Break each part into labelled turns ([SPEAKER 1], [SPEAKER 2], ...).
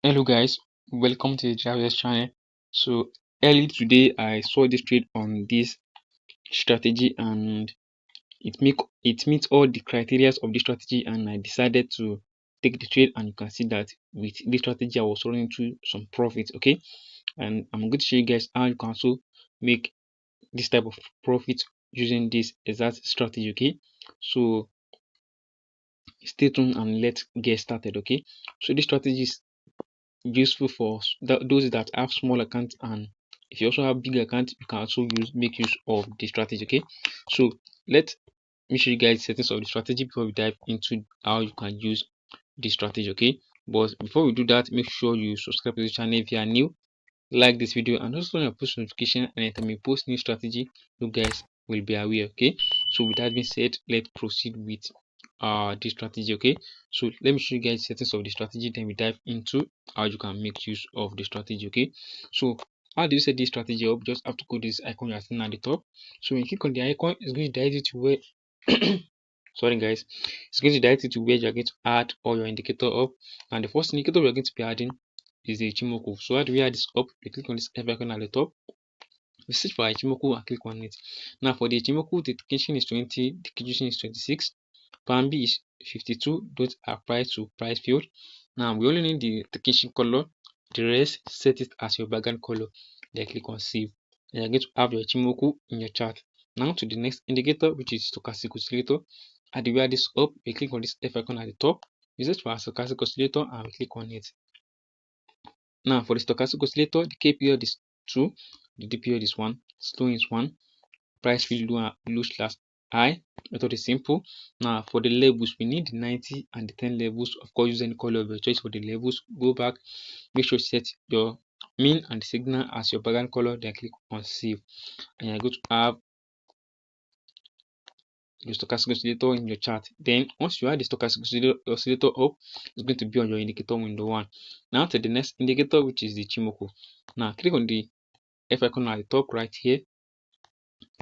[SPEAKER 1] Hello guys, welcome to the Travis channel. So early today I saw this trade on this strategy and it meets all the criteria of the strategy, and I decided to take the trade. And you can see that with this strategy I was running through some profits. Okay, and I'm going to show you guys how you can also make this type of profit using this exact strategy. Okay, so stay tuned and let's get started. Okay, so this strategy is useful for those that have small accounts, and if you also have big accounts you can also make use of the strategy. Okay, so let me show you guys settings of the strategy before we dive into how you can use this strategy. Okay, but before we do that, make sure you subscribe to the channel if you are new, like this video, and also turn on post notification. And anytime we post new strategy, you guys will be aware. Okay, so with that being said, let's proceed with this strategy. Okay, so let me show you guys settings of the strategy, then we dive into how you can make use of the strategy. Okay, so how do you set this strategy up? Just have to go to this icon you are seeing at the top. So when you click on the icon, it's going to direct you to where sorry guys, it's going to direct you to where you're going to add all your indicator up. And the first indicator we're going to be adding is the Ichimoku. So how do we add this up? We click on this F icon at the top, we search for Ichimoku and click on it. Now for the Ichimoku, the Kenshin is 20, the Kijushin is 26, Plan B is 52, those are price to price field. Now we only need the Kenshin color, the rest set it as your background color, then click on save. And you're going to have your Ichimoku in your chart. Now to the next indicator, which is stochastic oscillator. At the way this up, we click on this F icon at the top, we search for a stochastic oscillator and we click on it. Now for the stochastic oscillator, the K period is 2, the D period is 1, slow is 1, price field low slash high. Method is simple. Now for the levels, we need the 90 and the 10 levels. Of course, use any color of your choice for the levels. Go back, make sure you set your mean and the signal as your background color, then click on save. And you're going to have your stochastic oscillator in your chart. Then once you add the stochastic oscillator up, it's going to be on your indicator window 1. Now to the next indicator, which is the Ichimoku. Now click on the F icon at the top right here,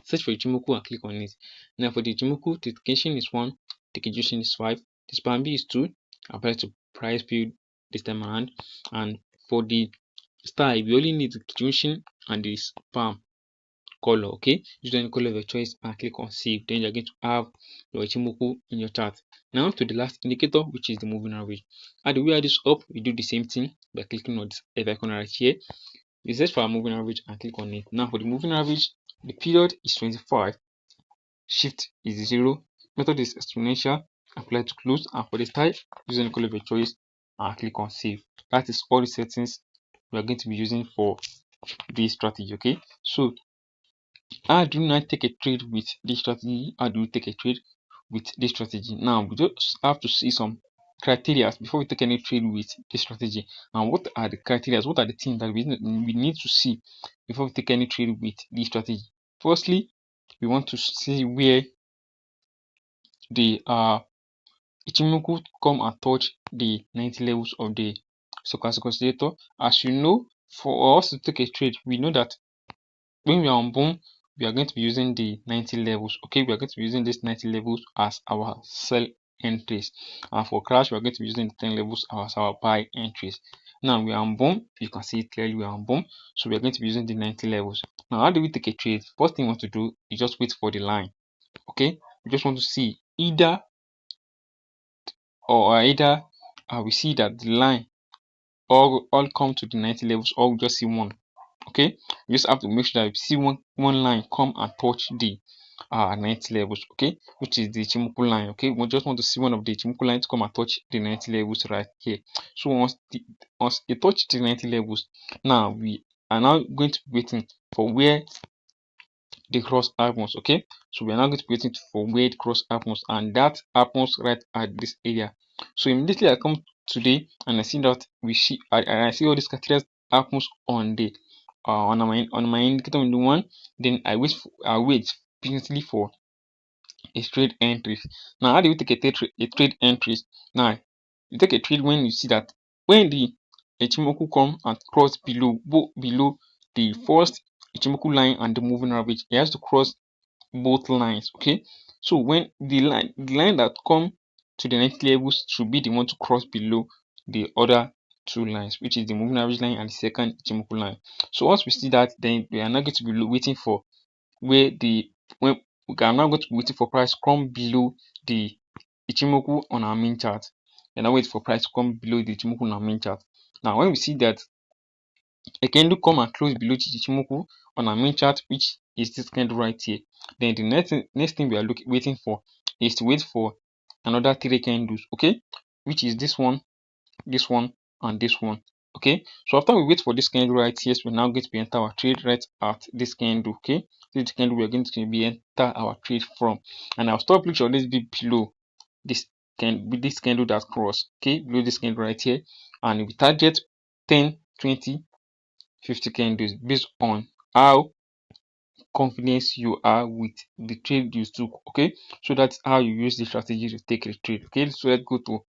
[SPEAKER 1] search for Ichimoku and click on it. Now for the Ichimoku, the Kenshin is 1, the Kijushin is 5, the span B is 2, apply to price field this time around. And for the star, we only need the Kijushin and the span color. Okay, use any color of your choice and click on save. Then you're going to have your Ichimoku in your chart. Now to the last indicator, which is the moving average. How do we add this up? We do the same thing by clicking on this F icon right here. We search for a moving average and click on it. Now for the moving average, the period is 25, shift is 0, method is exponential, apply to close, and for the style, use any color of your choice and click on save. That is all the settings we are going to be using for this strategy. Okay, so how do you not take a trade with this strategy? How do you take a trade with this strategy? Now we just have to see some criteria before we take any trade with this strategy. And what are the criteria? What are the things that we need to see before we take any trade with this strategy? Firstly, we want to see where the Ichimoku come and touch the 90 levels of the stochastic oscillator. As you know, for us to take a trade, we know that when we are on boom, we are going to be using the 90 levels. Okay, we are going to be using these 90 levels as our sell entries, and for crash we are going to be using the 10 levels as our buy entries. Now we are on boom, you can see it clearly, we are on boom, so we are going to be using the 90 levels. Now how do we take a trade? First thing we want to do is just wait for the line. Okay, we just want to see either we see that the line all come to the 90 levels, or we just see one. Okay, you just have to make sure that you see one line come and touch the 90 levels, okay, which is the Ichimoku line. Okay, we just want to see one of the Ichimoku lines come and touch the 90 levels right here. So once it touch the 90 levels, now we are now going to be waiting for where the cross happens. Okay, so we are now going to be waiting for where the cross happens, and that happens right at this area. So immediately I come today and I see that I see all these criteria happens on the on my indicator window 1. Then I wait patiently for a trade entry. Now how do you take a trade entry? Now you take a trade when you see that when the Ichimoku come and cross below the first Ichimoku line and the moving average, it has to cross both lines. Okay, so when the line that come to the next levels should be the one to cross below the other two lines, which is the moving average line and the second Ichimoku line. So once we see that, then we are not going to be waiting for where the when we are now going to be waiting for price come below the Ichimoku on our main chart. And now wait for price to come below the Ichimoku on our main chart. Now when we see that a candle come and close below the Ichimoku on our main chart, which is this candle right here, then the next thing we are waiting for is to wait for another three candles, okay, which is this one, and this one. Okay, so after we wait for this candle right here, we're now going to be enter our trade right at this candle. Okay, this candle we're going to be enter our trade from, and our stop loss should always be below this candle that cross, okay, below this candle right here, and we target 10, 20, 50 candles based on how confidence you are with the trade you took. Okay, so that's how you use the strategy to take a trade. Okay, so let's go to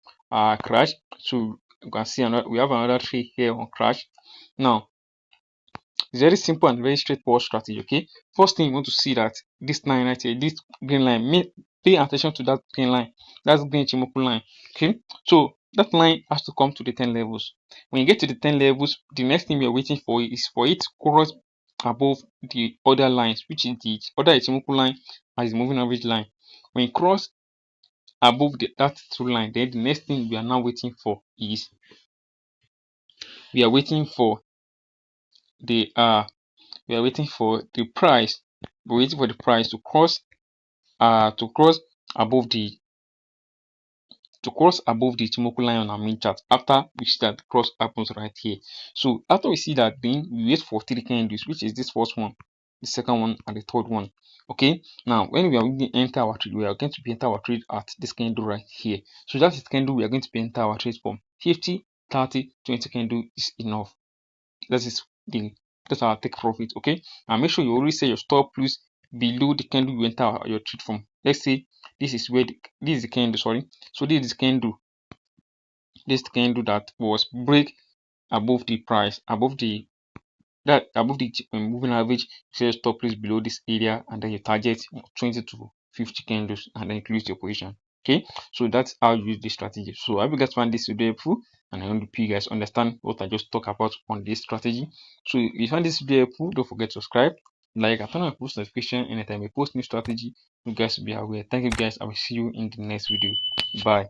[SPEAKER 1] crash. So you can see we have another trade here on crash. Now it's very simple and very straightforward strategy. Okay, first thing you want to see that this line right here, this green line, pay attention to that green line, that's green Chimoku line. Okay, so that line has to come to the 10 levels. When you get to the 10 levels, the next thing we are waiting for is for it to cross above the other lines, which is the other Ichimoku line as the moving average line. When you cross above that two line, then the next thing we are now waiting for is we are waiting for the price. We're waiting for the price to cross above the Ichimoku line on our main chart. After we see that the cross happens right here, so after we see that, then we wait for three candles, which is this first one, the second one, and the third one. Okay, now when we are going to enter our trade, we are going to be enter our trade at this candle right here. So that is the candle we are going to be enter our trade from. 50, 30, 20 candle is enough. That is that's our take profit. Okay, and make sure you always set your stop loss below the candle you enter your trade from. Let's say this is where this is the candle, sorry, so this is this candle that was break above the price, above the moving average. Set stop loss below this area, and then you target 20 to 50 candles, and then close your position. Okay, so that's how you use this strategy. So I hope you guys find this video helpful, and I hope you guys understand what I just talked about on this strategy. So if you find this video helpful, don't forget to subscribe, like, and turn on post notification anytime I post new strategy. You guys will be aware. Thank you guys. I will see you in the next video. Bye.